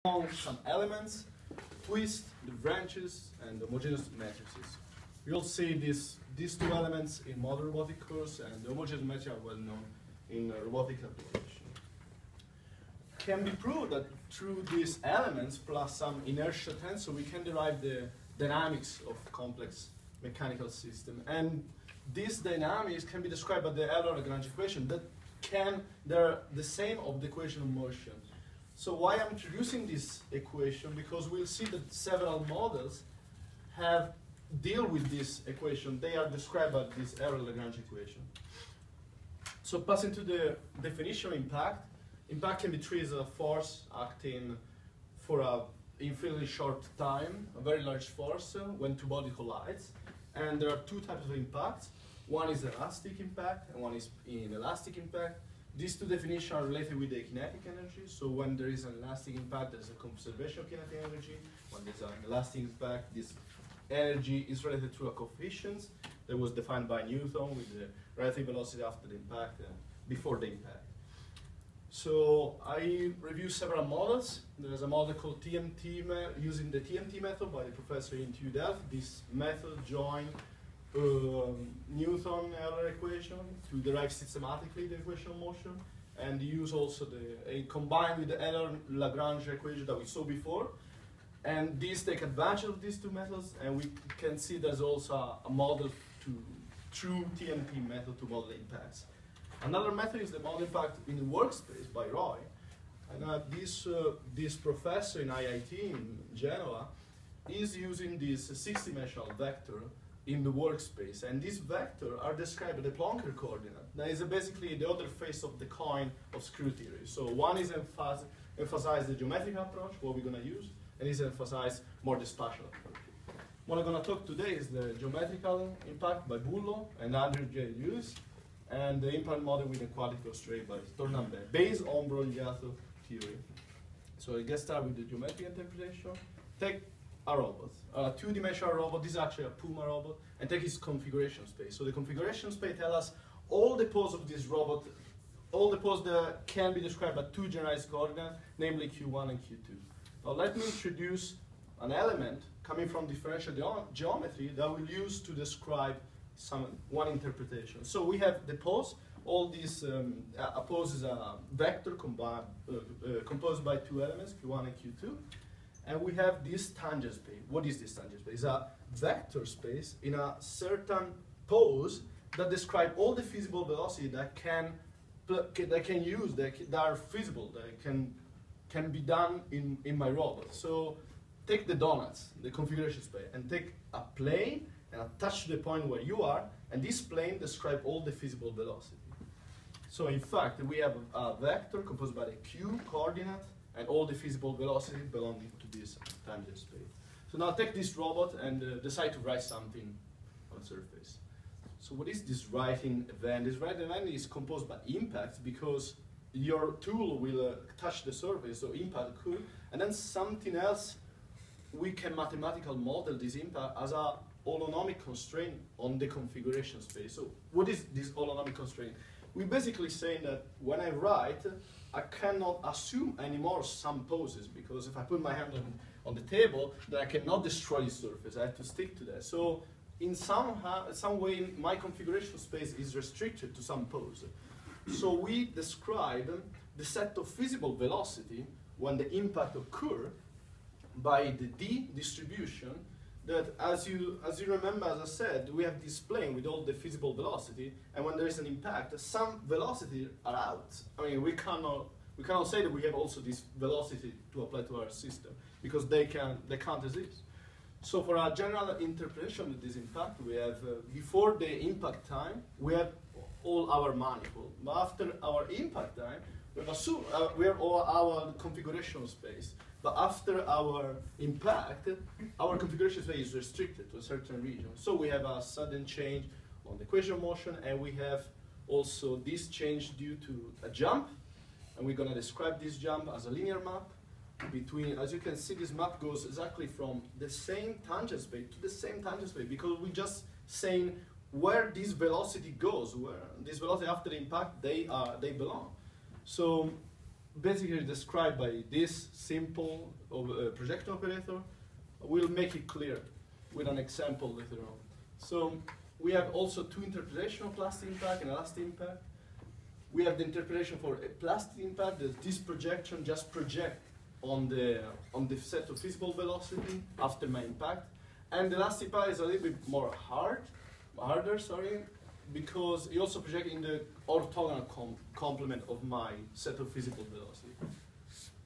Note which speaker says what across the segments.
Speaker 1: among some elements, twist, the branches, and the homogeneous matrices. You'll see these two elements in modern robotic course, and the homogeneous matrices are well known in robotic application. Can be proved that through these elements plus some inertia tensor, we can derive the dynamics of complex mechanical system. And these dynamics can be described by the Euler-Lagrange equation they're the same of the equation of motion. So why I'm introducing this equation? Because we'll see that several models deal with this equation. They are described by this Euler-Lagrange equation. So passing to the definition of impact. Impact can be treated as a force acting for an infinitely short time, a very large force when two bodies collide. And there are two types of impacts. One is elastic impact and one is inelastic impact. These two definitions are related with the kinetic energy. So when there is an elastic impact, there is a conservation of kinetic energy. When there's an elastic impact, this energy is related to a coefficient that was defined by Newton with the relative velocity after the impact and before the impact. So I reviewed several models. There's a model called TMT, using the TMT method by the professor in TUDelft. This method joined Newton-Euler equation to derive systematically the equation of motion, and use also combined with the Euler-Lagrange equation that we saw before. And these take advantage of these two methods, and we can see there's also a model through TMT method to model impacts. Another method is the model impact in the workspace by Roy. And this professor in IIT in Genoa is using this 6-dimensional vector in the workspace. And these vectors are described by the Plonker coordinate. That is basically the other face of the coin of screw theory. So one is emphasize the geometric approach, what we're going to use, and is emphasize more the spatial approach. What I'm going to talk today is the geometrical impact by Bullo and Andrew J. Lewis, and the impact model with equality constraint by Tornambert, based on Brogliato theory. So I get started with the geometric interpretation. Take a robot, a 2-dimensional robot. This is actually a Puma robot, and take its configuration space. So the configuration space tells us all the poses of this robot, all the poses that can be described by two generalized coordinates, namely Q1 and Q2. Now let me introduce an element coming from differential geometry that we'll use to describe one interpretation. So we have the pose. All these a pose is a vector composed by two elements, Q1 and Q2. And we have this tangent space. What is this tangent space? It's a vector space in a certain pose that describes all the feasible velocity that are feasible, that can be done in my robot. So take the donuts, the configuration space, and take a plane and attach to the point where you are, and this plane describes all the feasible velocity. So in fact, we have a vector composed by the Q coordinate and all the feasible velocity belonging to this tangent space. So now take this robot and decide to write something on the surface. So what is this writing event? This writing event is composed by impacts, because your tool will touch the surface, so impact occur, and then something else, we can mathematically model this impact as a holonomic constraint on the configuration space. So what is this holonomic constraint? We're basically saying that when I write, I cannot assume anymore some poses, because if I put my hand on the table, then I cannot destroy the surface. I have to stick to that. So in some way, my configuration space is restricted to some pose. So we describe the set of feasible velocity when the impact occurs by the D distribution, that as you remember, as I said, we have this plane with all the feasible velocity, and when there is an impact, some velocity are out. I mean, we cannot say that we have also this velocity to apply to our system, because they can't exist. So for our general interpretation of this impact, we have before the impact time, we have all our manifold. But after our impact time, we have all our configuration space. But after our impact, our configuration space is restricted to a certain region. So we have a sudden change on the equation of motion, and we have also this change due to a jump. And we're going to describe this jump as a linear map between, as you can see, this map goes exactly from the same tangent space to the same tangent space, because we're just saying where this velocity goes, where this velocity after the impact, they belong. So basically described by this simple projection operator. We'll make it clear with an example later on. So we have also two interpretations of plastic impact and elastic impact. We have the interpretation for a plastic impact, that this projection just projects on the set of visible velocity after my impact. And the elastic impact is a little bit more harder, because it also projects in the orthogonal complement of my set of visible velocity.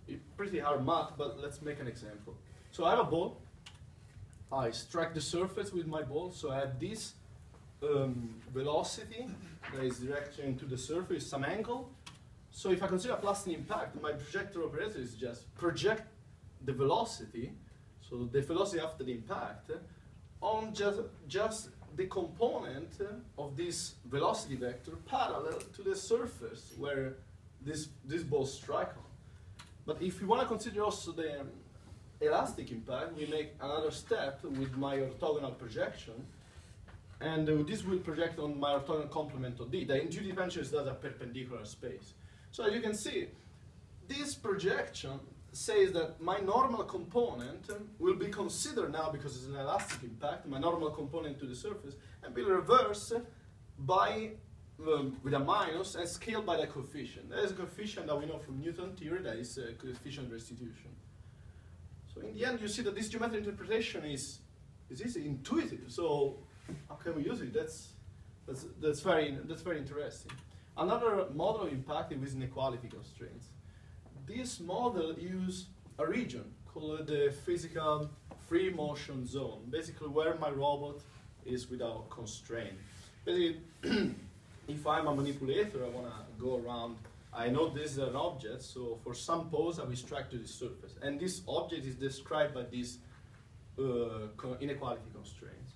Speaker 1: It's pretty hard math, but let's make an example. So I have a ball. I strike the surface with my ball, so I have this velocity that is directed into the surface, some angle. So if I consider a plastic impact, my projector operator is just project the velocity, so the velocity after the impact, on just the component of this velocity vector parallel to the surface where this ball strike on. But if we want to consider also the elastic impact, we make another step with my orthogonal projection, and this will project on my orthogonal complement of D. The in two dimensions does a perpendicular space. So as you can see, this projection says that my normal component will be considered now, because it's an elastic impact, my normal component to the surface, and will reverse by with a minus and scaled by the coefficient. That is a coefficient that we know from Newton theory, that is coefficient restitution. So in the end, you see that this geometric interpretation is easy, intuitive. So how can we use it? That's very interesting. Another model of impact is inequality constraints. This model uses a region called the physical free motion zone, basically where my robot is without constraint. Basically, if I'm a manipulator, I want to go around. I know this is an object, so for some pose I will strike to the surface. And this object is described by these inequality constraints.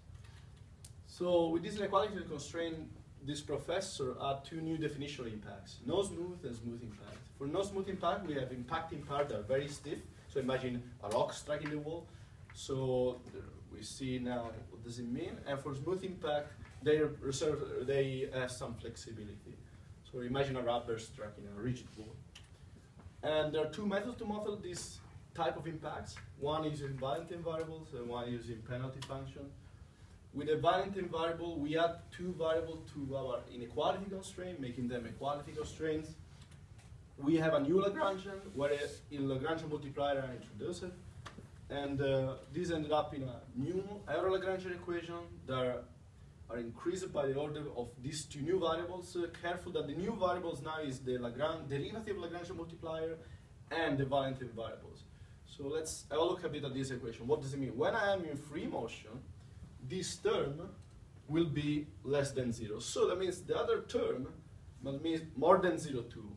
Speaker 1: So with this inequality constraint, this professor had two new definitional impacts, no smooth and smooth impact. For no smooth impact, we have impacting parts that are very stiff. So imagine a rock striking the wall. So we see now what does it mean. And for smooth impact, they have some flexibility. So imagine a rubber striking a rigid wall. And there are two methods to model this type of impacts. One is using Valentin variables and one using penalty function. With a Valentin variable, we add two variables to our inequality constraint, making them equality constraints. We have a new Lagrangian, where in Lagrangian multiplier I introduced it. And this ended up in a new Euro-Lagrangian equation that are increased by the order of these two new variables. Careful that the new variables now is the derivative Lagrangian multiplier and the Valentin variables. So let's have a look a bit at this equation. What does it mean? When I am in free motion, this term will be less than 0. So that means the other term must mean more than 0 to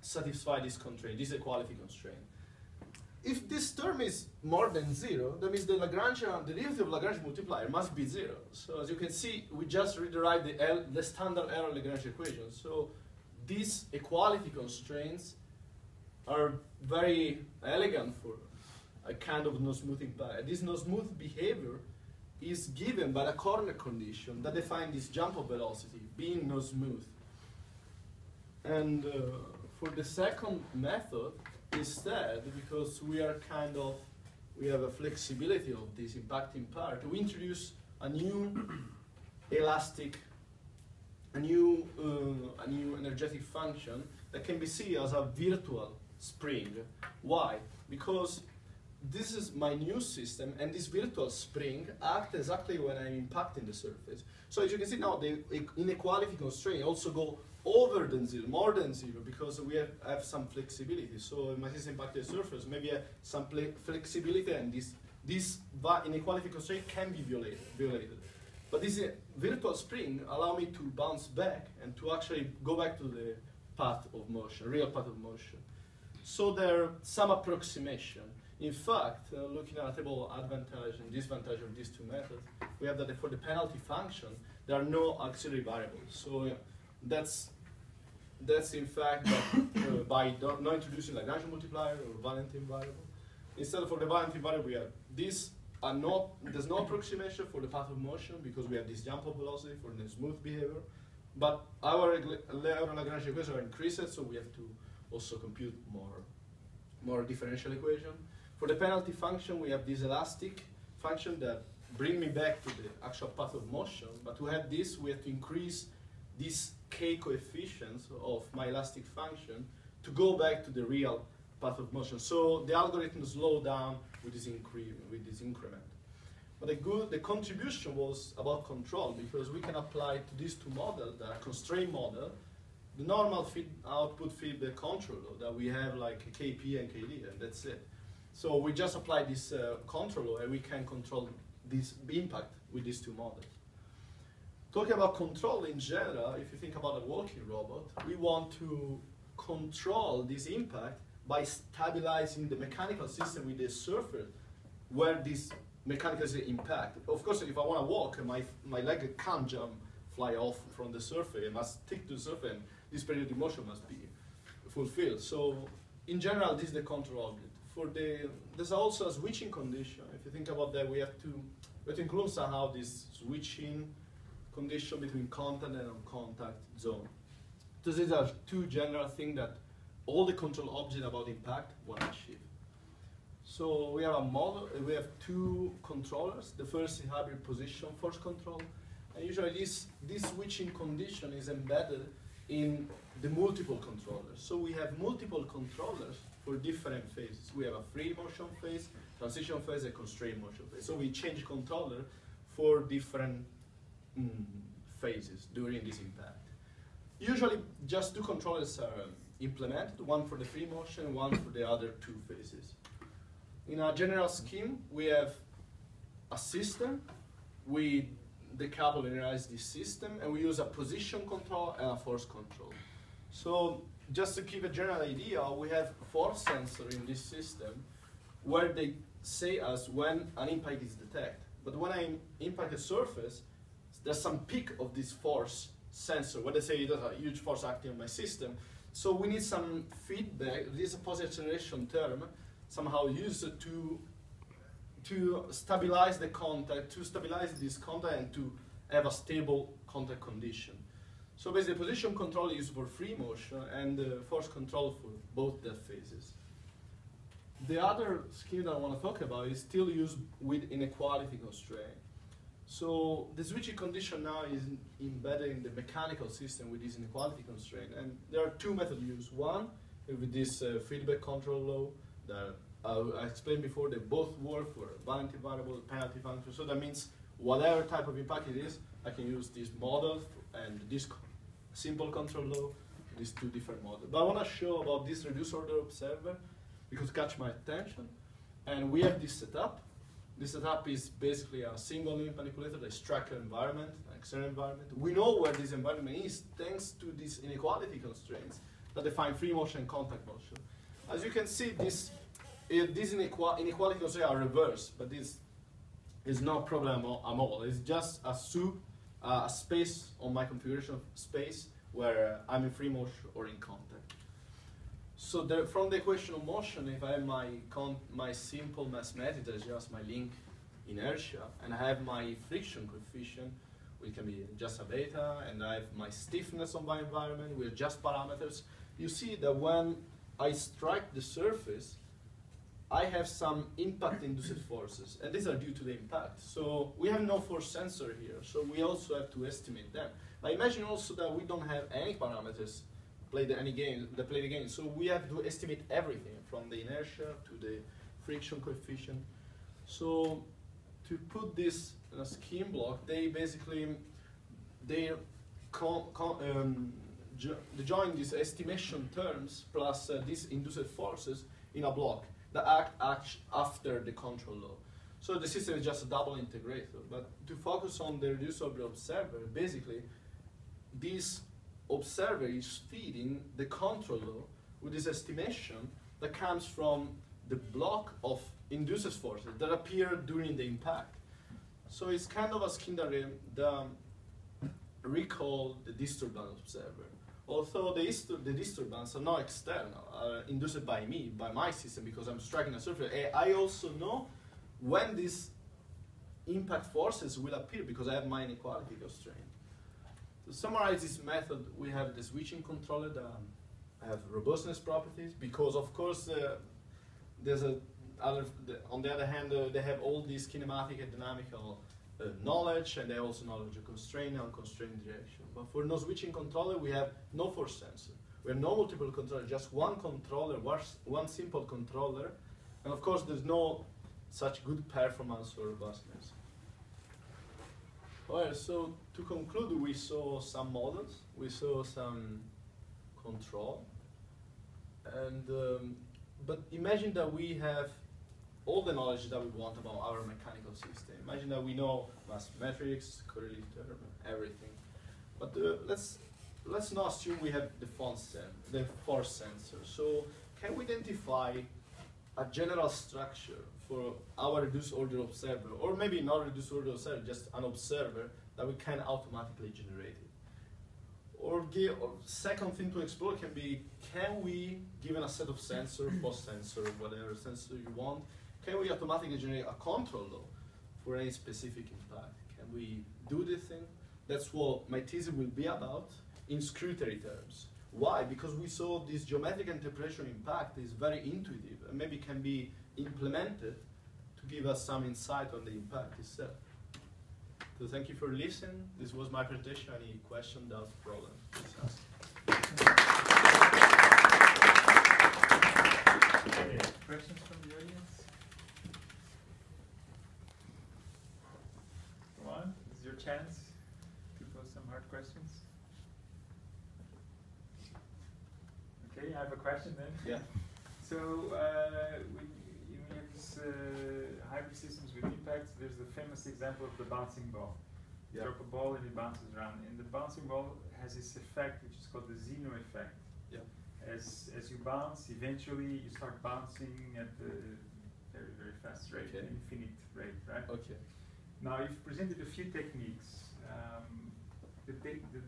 Speaker 1: satisfy this constraint, this equality constraint. If this term is more than 0, that means the derivative of Lagrangian multiplier must be 0. So as you can see, we just rewrite the standard error Lagrangian equation. So these equality constraints are very elegant for a kind of no-smooth impact. This no-smooth behavior is given by the corner condition that defines this jump of velocity, being no-smooth. And for the second method, instead, because we have a flexibility of this impacting part, we introduce a new a new energetic function that can be seen as a virtual spring. Why? Because this is my new system, and this virtual spring acts exactly when I'm impacting the surface. So as you can see now, the inequality constraint also go over than 0, more than 0, because we have some flexibility. So my system impacted the surface, maybe some flexibility, and this inequality constraint can be violated. But this virtual spring allow me to bounce back and to actually go back to the path of motion, real path of motion. So there are some approximation. In fact, looking at the table advantage and disadvantage of these two methods, we have that for the penalty function, there are no auxiliary variables. So that's in fact that by not introducing Lagrangian multiplier or Valentin variable, instead for the Valentin variable we have this. There's no approximation for the path of motion because we have this jump of velocity for the smooth behavior. But our Lagrangian equations are increased, so we have to also compute more differential equation. For the penalty function, we have this elastic function that bring me back to the actual path of motion. But to have this, we have to increase these k coefficients of my elastic function to go back to the real path of motion. So the algorithm slow down with this increment. But the contribution was about control, because we can apply to these two models, the constraint model, the normal output feedback control law that we have like Kp and Kd, and that's it. So we just apply this control law, and we can control this impact with these two models. Talking about control in general, if you think about a walking robot, we want to control this impact by stabilizing the mechanical system with the surface where this mechanical system impact. Of course, if I want to walk, my leg can't fly off from the surface. It must stick to the surface, and this periodic motion must be fulfilled. So in general, this is the control object. There's also a switching condition. If you think about that, we have to include somehow this switching condition between contact and non-contact zone. So these are two general things that all the control objects about impact want to achieve. So we have a model. We have two controllers. The first is hybrid position force control, and usually this switching condition is embedded in the multiple controllers. So we have multiple controllers for different phases. We have a free motion phase, transition phase, and constraint motion phase. So we change controller for different phases during this impact. Usually just two controllers are implemented, one for the free motion, one for the other two phases. In our general scheme, we have a system. We decouple and linearize this system, and we use a position control and a force control. So just to give a general idea, we have force sensor in this system where they say us when an impact is detected. But when I impact a surface, there's some peak of this force sensor, where they say there's a huge force acting on my system. So we need some feedback. This is a positive acceleration term, somehow used to stabilize the contact, to stabilize this contact and to have a stable contact condition. So basically, position control is for free motion and force control for both the phases. The other scheme that I want to talk about is still used with inequality constraint. So the switching condition now is embedded in the mechanical system with this inequality constraint, and there are two methods used. One, with this feedback control law that I explained before, they both work for boundary variable, penalty function. So that means whatever type of impact it is, I can use this model and this simple control law, these two different models. But I want to show about this reduced order observer because it catch my attention. And we have this setup. This setup is basically a single link manipulator that extracts an environment, an external environment. We know where this environment is thanks to these inequality constraints that define free motion and contact motion. As you can see, these inequality constraints are reversed, but this is no problem at all. It's just a space on my configuration space where I'm in free motion or in contact. So from the equation of motion, if I have my simple mass method that is just my link inertia, and I have my friction coefficient, which can be just a beta, and I have my stiffness of my environment with just parameters, you see that when I strike the surface, I have some impact-induced forces, and these are due to the impact. So we have no force sensor here, so we also have to estimate them. But imagine also that we don't have any parameters play the game. So we have to estimate everything from the inertia to the friction coefficient. So to put this in a scheme block, they basically join these estimation terms plus these induced forces in a block that act after the control law. So the system is just a double integrator. But to focus on the reduced order observer, basically this observer is feeding the control law with this estimation that comes from the block of induced forces that appear during the impact. So it's kind of a scheme that recall the disturbance observer. Although the disturbance are not external, are induced by me, by my system, because I'm striking a surface. I also know when these impact forces will appear because I have my inequality constraint. To summarize this method, we have the switching controller that have robustness properties because, of course, there's on the other hand, they have all these kinematic and dynamical knowledge, and they also knowledge of constraint and unconstrained direction. But for no switching controller, we have no force sensor. We have no multiple controller, just one controller, one simple controller, and of course, there's no such good performance or robustness. Well, so to conclude, we saw some models, we saw some control, and but imagine that we have all the knowledge that we want about our mechanical system. Imagine that we know mass metrics, correlative term, everything. But let's not assume we have the force sensor. So can we identify a general structure for our reduced order observer, or maybe not reduced order observer, just an observer that we can automatically generate it? Or second thing to explore can be, can we, given a set of sensor, post sensor, whatever sensor you want, can we automatically generate a control law for any specific impact? Can we do this thing? That's what my thesis will be about in scrutiny terms. Why? Because we saw this geometric interpretation impact is very intuitive and maybe can be implemented to give us some insight on the impact itself. So thank you for listening. This was my presentation. Any question, doubt, problem, please ask.
Speaker 2: Okay. Questions from the audience? Go on. This is your chance to pose some hard questions. Okay, I have a question then.
Speaker 1: Yeah.
Speaker 2: So we have this hybrid systems with impacts. There's the famous example of the bouncing ball. You drop a ball and it bounces around. And the bouncing ball has this effect which is called the Zeno effect.
Speaker 1: Yeah.
Speaker 2: As you bounce, eventually you start bouncing at the very, very fast rate,
Speaker 1: okay.
Speaker 2: infinite rate, right?
Speaker 1: Okay.
Speaker 2: Now you've presented a few techniques. The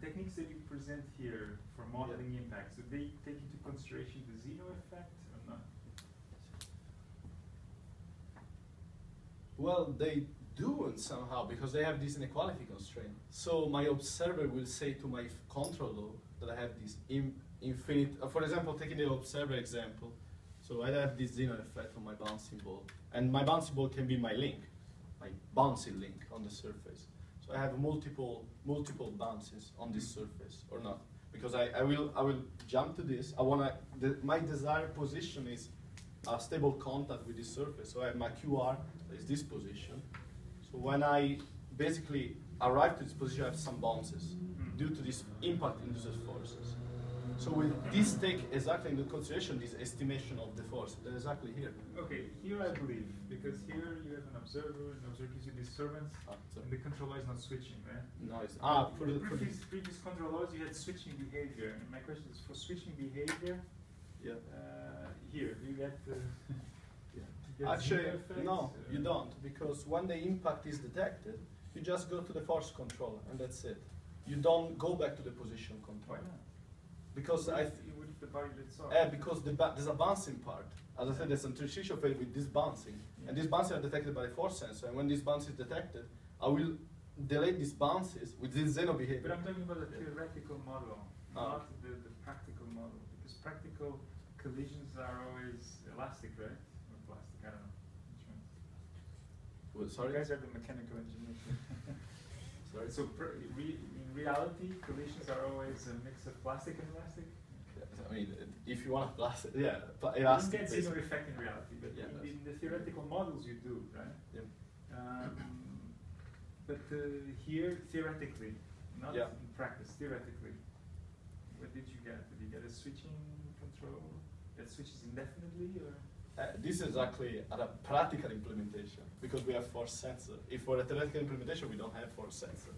Speaker 2: techniques that you present here for modeling impacts, do they take into consideration the Zeno effect or not?
Speaker 1: Well, they do somehow because they have this inequality constraint. So my observer will say to my controller that I have this infinite, for example, taking the observer example, so I have this Zeno effect on my bouncing ball. And my bouncing ball can be my link, my bouncy link on the surface. So I have multiple bounces on this surface, or not. Because I will jump to this. My desired position is a stable contact with this surface. So I have my QR, that is this position. So when I basically arrive to this position, I have some bounces due to this impact-induced forces. So will this take exactly into consideration this estimation of the force? They're exactly here.
Speaker 2: Okay, here I believe, because here you have an observer gives you disturbance, and the controller is not switching, right?
Speaker 1: No, it's
Speaker 2: for the previous controllers you had switching behavior, and my question is for switching behavior.
Speaker 1: Yeah.
Speaker 2: Here you get.
Speaker 1: Actually, no, you don't, because when the impact is detected, you just go to the force controller, and that's it. You don't go back to the position control.
Speaker 2: Why not?
Speaker 1: Because
Speaker 2: the body lets off.
Speaker 1: because there's a bouncing part. As I said, there's a transition phase with this bouncing, and these bounces are detected by the force sensor. And when this bounce is detected, I will delay these bounces with this Zeno behavior.
Speaker 2: But I'm talking about the theoretical model, not the practical model, because practical collisions are always elastic, right? Or plastic, I don't know.
Speaker 1: Well, sorry?
Speaker 2: You guys are the mechanical engineers.
Speaker 1: Sorry?
Speaker 2: So in reality, collisions are always a mix of plastic and elastic?
Speaker 1: I mean, if you want a plastic, yeah, elastic.
Speaker 2: You don't get Zeno effect in reality, but
Speaker 1: yeah,
Speaker 2: in the theoretical models you do, right?
Speaker 1: Yeah.
Speaker 2: But here, theoretically, not
Speaker 1: in
Speaker 2: practice, theoretically, what did you get? Did you get a switching control that switches indefinitely, or?
Speaker 1: This is actually a practical implementation because we have force sensor. If for a theoretical implementation we don't have force sensor,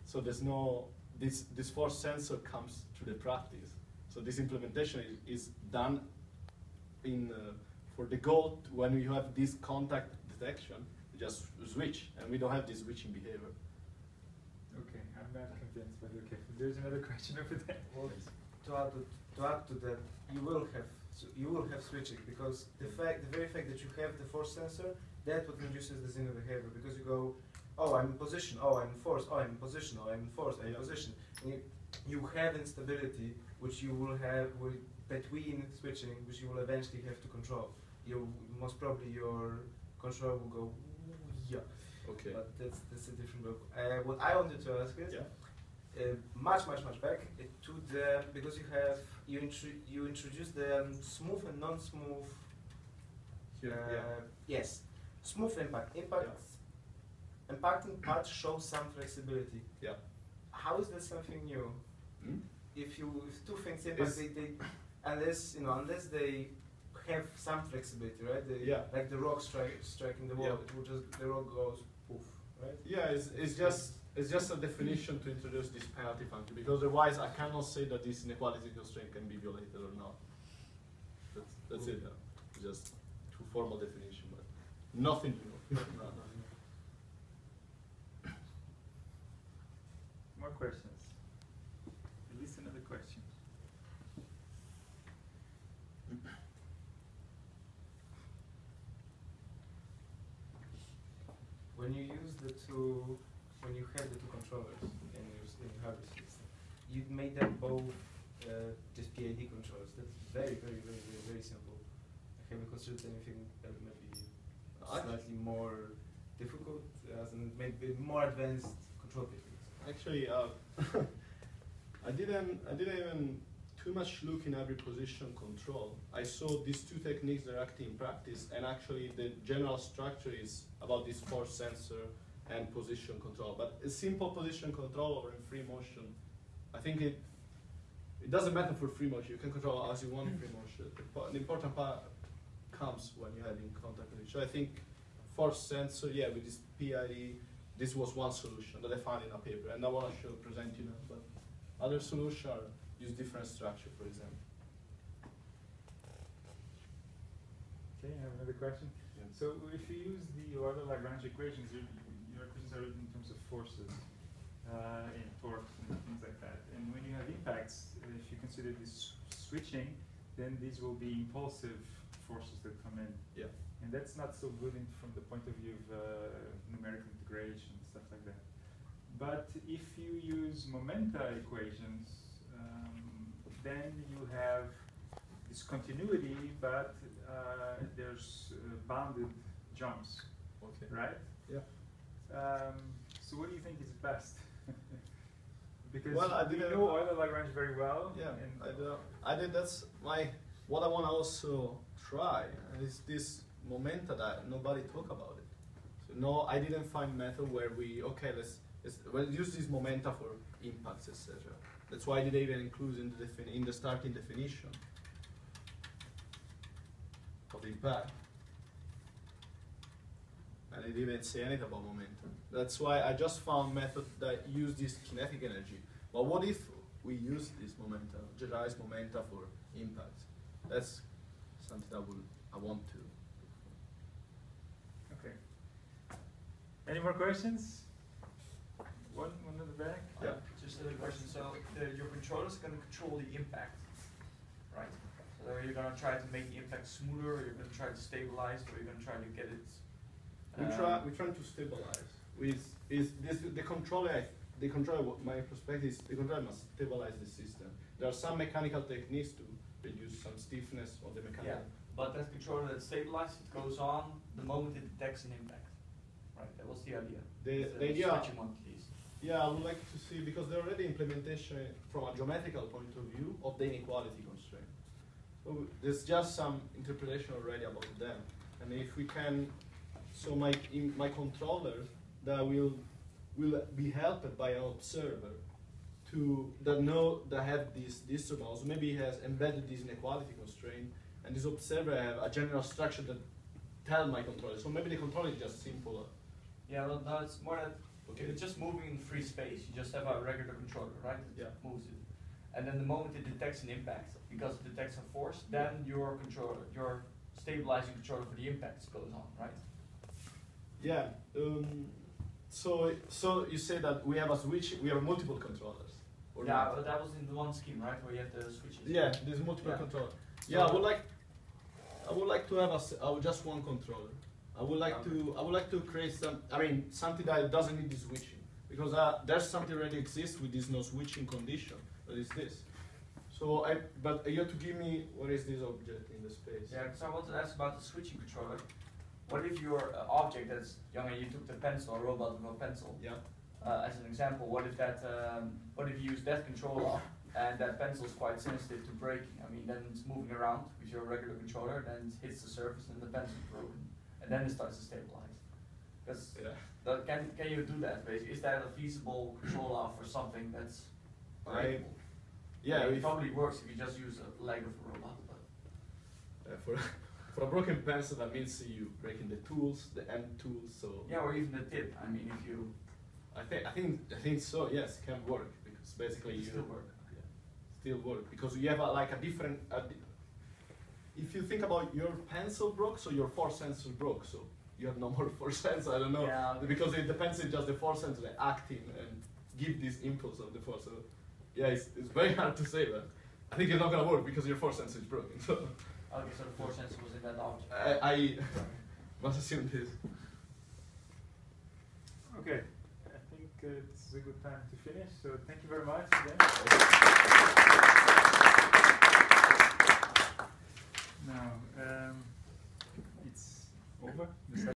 Speaker 1: so there's no this force sensor comes through the practice. So this implementation is done in for the goal when you have this contact detection, you just switch, and we don't have this switching behavior.
Speaker 2: Okay, I'm not convinced, but okay. There's another question over there.
Speaker 3: Well, to add to that, you will have switching because the very fact that you have the force sensor, that what induces the Zeno behavior, because you go, oh, I'm in position, oh, I'm in force, oh, I'm in position, oh, I'm in force, I'm in position. And you have instability which you will have between switching, which you will eventually have to control. Most probably your controller will go, yeah.
Speaker 1: Okay.
Speaker 3: But that's a different book. What I wanted to ask is, much back to the, because you introduce the smooth and non-smooth. Yes, smooth impact. Impacting parts show some flexibility.
Speaker 1: Yeah.
Speaker 3: How is that something new?
Speaker 1: Hmm?
Speaker 3: If two things impact, unless they have some flexibility, right? Like the rock striking the wall, it will just, the rock goes poof, right?
Speaker 1: Yeah, it's just a definition to introduce this penalty function, because otherwise I cannot say that this inequality constraint can be violated or not. That's it. Just two formal definition, but nothing new.
Speaker 2: More questions? At least another question.
Speaker 3: When you use when you have the two controllers in your hardware system, you made them both just PID controllers. That's very simple. Have you considered anything that might be slightly more difficult, as in maybe more advanced control techniques?
Speaker 1: Actually, I didn't even too much look in every position control. I saw these two techniques directly in practice, and actually the general structure is about this force sensor and position control. But a simple position control or in free motion, I think it doesn't matter for free motion. You can control as you want in free motion. The important part comes when you have in contact with each other. I think force sensor, with this PID, this was one solution that I found in a paper, and I want to present you now. But other solutions use different structure, for example.
Speaker 2: Okay, I have another question.
Speaker 1: Yeah.
Speaker 2: So if you use the Euler-Lagrange equations, your equations are written in terms of forces, and torques and things like that. And when you have impacts, if you consider this switching, then these will be impulsive forces that come in.
Speaker 1: Yeah.
Speaker 2: And that's not so good from the point of view of numerical integration and stuff like that. But if you use momenta equations, then you have this continuity, but there's bounded jumps, right?
Speaker 1: Yeah.
Speaker 2: So what do you think is best? Because
Speaker 1: we
Speaker 2: know Euler-Lagrange very well.
Speaker 1: Yeah, I did. That's what I want to also try, and it's this momenta that nobody talk about it. So no, I didn't find method where let's use this momenta for impacts, etc. That's why I didn't even include in the starting definition of the impact. And I didn't even say anything about momentum. That's why I just found methods that use this kinetic energy. But what if we use this momenta, generalized momenta for impacts? That's something I want to.
Speaker 2: Okay. Any more questions? One in the back?
Speaker 1: Yeah.
Speaker 4: Just another question. So your controller is going to control the impact, right? So you're going to try to make the impact smoother, or you're going to try to stabilize, or you're going to try to get it.
Speaker 1: We're trying to stabilize. The controller? My perspective is the controller must stabilize the system. There are some mechanical techniques to reduce some stiffness of the mechanical.
Speaker 4: Yeah, but that controller that stabilizes, it goes on the moment it detects an impact. Right. That was the idea.
Speaker 1: The idea.
Speaker 4: Switching one, please.
Speaker 1: Yeah, I would like to see, because there are already implementation from a geometrical point of view of the inequality constraint. So there's just some interpretation already about them. And if we can, so my controller that will be helped by an observer that have this disturbance. Maybe he has embedded this inequality constraint, and this observer have a general structure that tell my controller. So maybe the controller is just simple.
Speaker 4: Yeah, well, no, it's more that if it's just moving in free space, you just have a regular controller, right? It moves it. And then the moment it detects an impact, because it detects a force, then your stabilizing controller for the impacts goes on, right?
Speaker 1: Yeah. So you say that we have a switch, we have multiple controllers.
Speaker 4: Yeah, but that was in the one scheme, right, where you have the switches.
Speaker 1: Yeah, there's multiple controllers. Yeah, I would like to have just one controller. I would like to create something that doesn't need the switching, because there's something already exists with this no switching condition. That is this. So So but you have to give me what is this object in the space?
Speaker 4: Yeah, because I want to ask about the switching controller. What if your object that's you took the pencil, a robot with a pencil,
Speaker 1: Yeah.
Speaker 4: As an example, what if that, what if you use that controller and that pencil is quite sensitive to braking? I mean, then it's moving around with your regular controller, then it hits the surface and the pencil is broken, and then it starts to stabilize. Because can you do that? Basically, is that a feasible controller for something that's breakable?
Speaker 1: Yeah,
Speaker 4: it probably works if you just use a leg of a robot. But
Speaker 1: for a broken pencil, that means you breaking the tools, the end tools. So
Speaker 4: yeah, or even the tip. I mean, if you.
Speaker 1: I think so. Yes, it can work because basically you
Speaker 4: still work.
Speaker 1: Yeah, still work because you have like a different. If you think about your pencil broke, so your force sensor broke, so you have no more force sensor. I don't know,
Speaker 4: yeah,
Speaker 1: because it depends on just the force sensor acting and give this impulse of the force. So yeah, it's very hard to say, but I think it's not gonna work because your force sensor is broken. So
Speaker 4: okay, so the force sensor was in that object.
Speaker 1: I must assume this.
Speaker 2: Okay, I think it's a good time to finish. So thank you very much again.